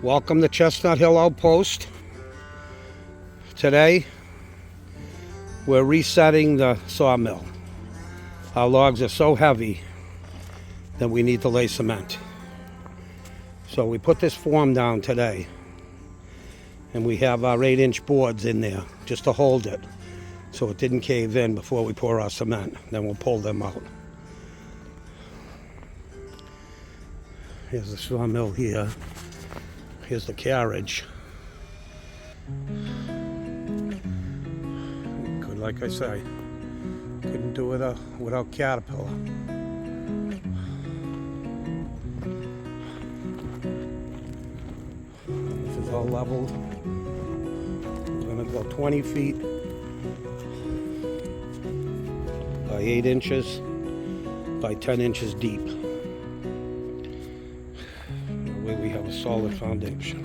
Welcome to Chestnut Hill Outpost. Today we're resetting the sawmill. Our logs are so heavy that we need to lay cement. So we put this form down today, and we have our 8-inch boards in there just to hold it so it didn't cave in before we pour our cement. Then we'll pull them out. Here's the sawmill here. Here's the carriage. Good, like I say, couldn't do it without Caterpillar. This is all leveled. We're gonna go 20 feet by 8 inches by 10 inches deep. We have a solid foundation.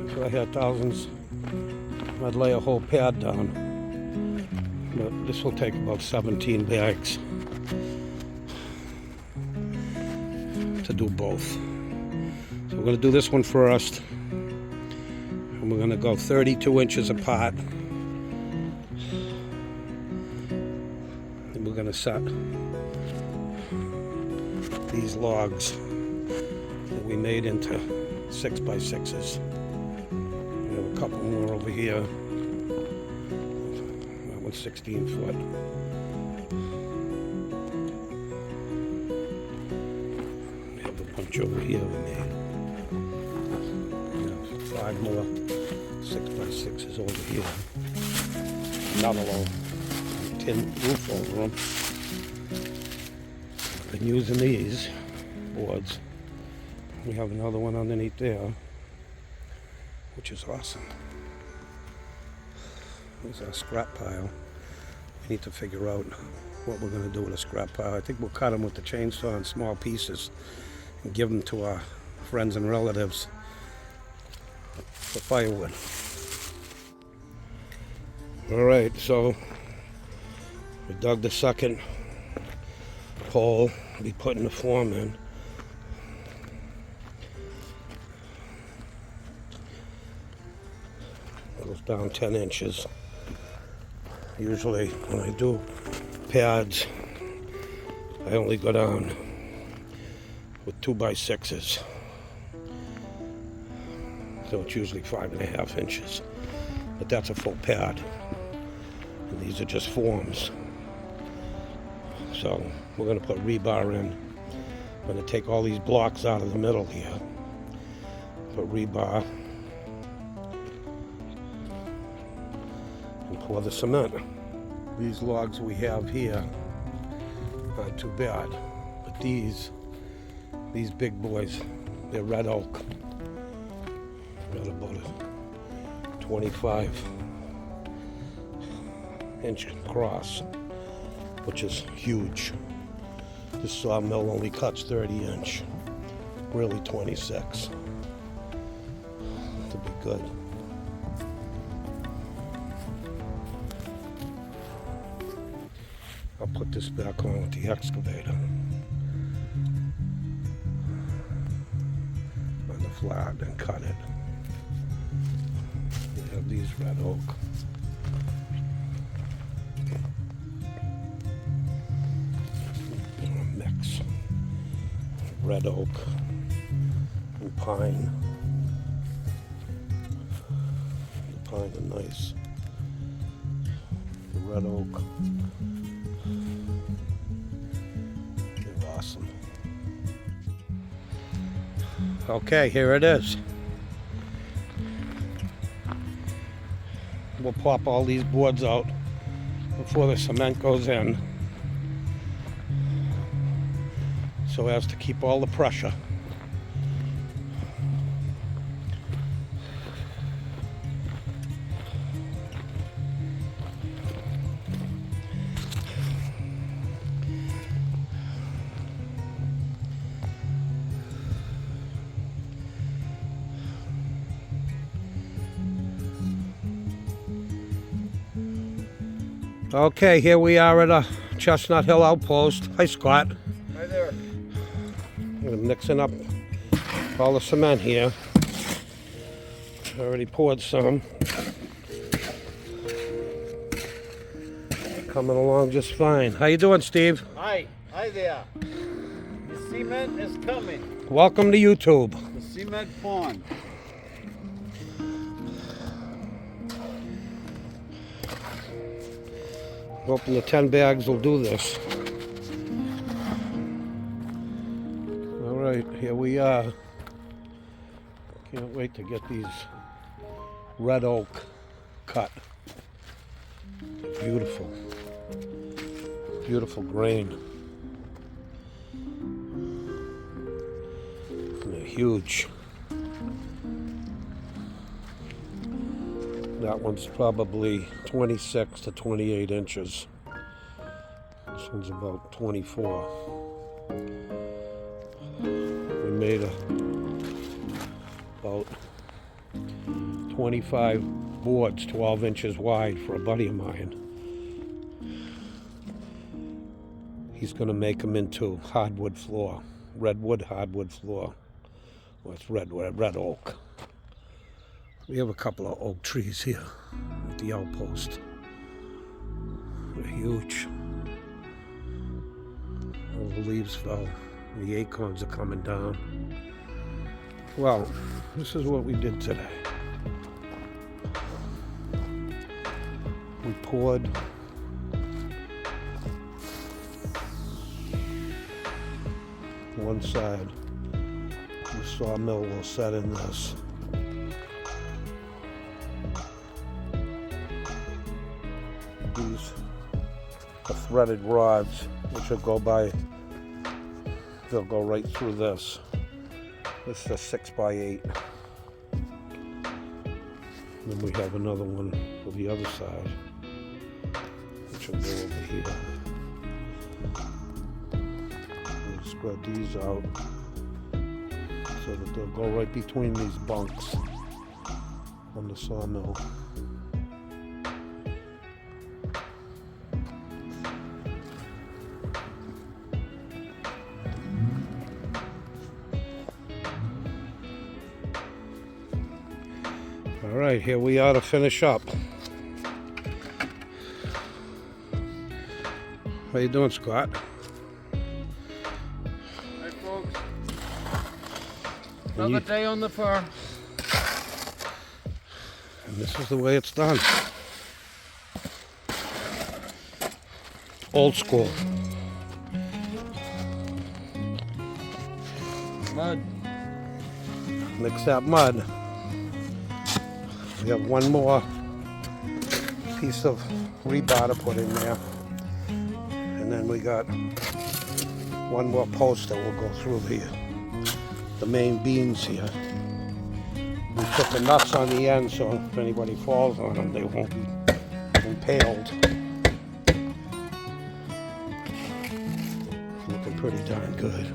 If I had thousands, I'd lay a whole pad down. But this will take about 17 bags to do both. So we're going to do this one first. And we're going to go 32 inches apart. And we're going to set these logs that we made into 6x6s. We have a couple more over here. That one's 16 foot. We have a bunch over here we made. We have 5 more 6x6s over here. Another little tin roof over them. I've been using these boards. We have another one underneath there, which is awesome. There's our scrap pile. We need to figure out what we're going to do with a scrap pile. I think we'll cut them with the chainsaw in small pieces and give them to our friends and relatives for firewood. All right, so we dug the second hole. We'll be putting the form in. Goes down 10 inches. Usually when I do pads, I only go down with 2x6s. So it's usually 5.5 inches. But that's a full pad. And these are just forms. So we're going to put rebar in. I'm going to take all these blocks out of the middle here. Put rebar. And pour the cement. These logs we have here aren't too bad, but these big boys, they're red oak. Got about a 25-inch cross, which is huge. This sawmill only cuts 30-inch, really 26. To be good. I'll put this back on with the excavator on the flat and cut it. We have these red oak. A mix. Red oak and pine. The pine are nice. The red oak. Awesome. Okay, here it is. We'll pop all these boards out before the cement goes in, so as to keep all the pressure. Okay, here we are at a Chestnut Hill Outpost. Hi, Scott. Hi there. I'm mixing up all the cement here. Already poured some. Coming along just fine. How you doing, Steve? Hi there. The cement is coming. Welcome to YouTube. The cement pond. Hoping the 10 bags will do this. All right, here we are. Can't wait to get these red oak cut. Beautiful. Beautiful grain. And they're huge. That one's probably 26 to 28 inches. This one's about 24. We made about 25 boards 12 inches wide for a buddy of mine. He's going to make them into hardwood floor, redwood hardwood floor. Well, it's red oak. We have a couple of oak trees here at the Outpost. They're huge. All the leaves fell. The acorns are coming down. Well, this is what we did today. We poured one side. The sawmill will set in this. These are threaded rods, which will go by, they'll go right through this. This is a 6x8. Then we have another one for the other side, which will go over here. We'll spread these out so that they'll go right between these bunks on the sawmill. All right, here we are to finish up. How you doing, Scott? Hi, folks. Another day on the farm. And this is the way it's done. Old school. Mud. Mix that mud. We have one more piece of rebar to put in there. And then we got one more post that will go through the main beams here. We put the nuts on the end so if anybody falls on them, they won't be impaled. Looking pretty darn good.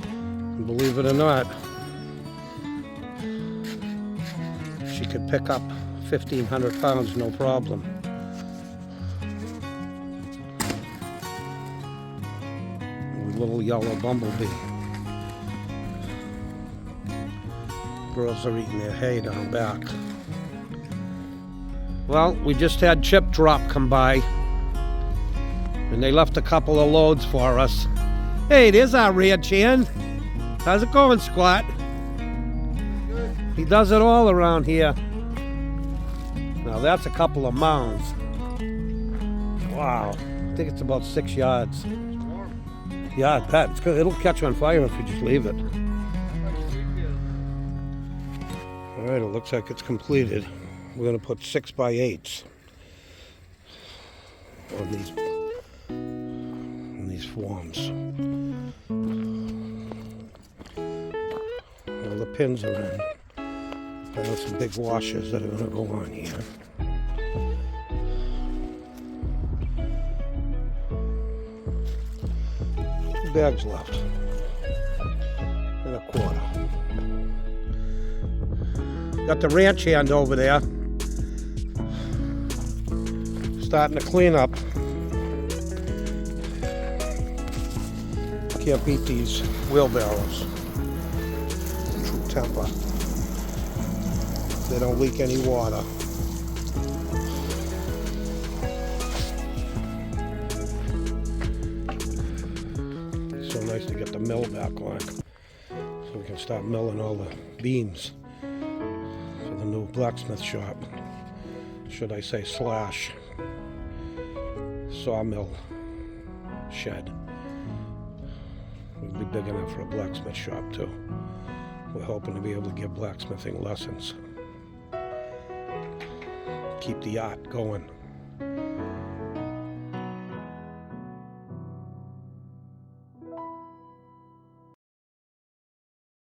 And believe it or not, she could pick up 1,500 pounds, no problem. Little yellow bumblebee. Girls are eating their hay down back. Well, we just had Chip Drop come by, and they left a couple of loads for us. Hey, there's our ranch hand. How's it going, Squat? He does it all around here. Now that's a couple of mounds. Wow, I think it's about 6 yards. Yeah, I bet. It's good. It'll catch on fire if you just leave it. All right, it looks like it's completed. We're going to put 6x8s on these forms. All the pins are in. I have some big washers that are going to go on here. Bags left and a quarter. Got the ranch hand over there starting to clean up. Can't beat these wheelbarrows. True temper. They don't leak any water. It's so nice to get the mill back on, so we can start milling all the beams for the new blacksmith shop. Should I say slash sawmill shed. It'll be big enough for a blacksmith shop too. We're hoping to be able to give blacksmithing lessons. Keep the art going.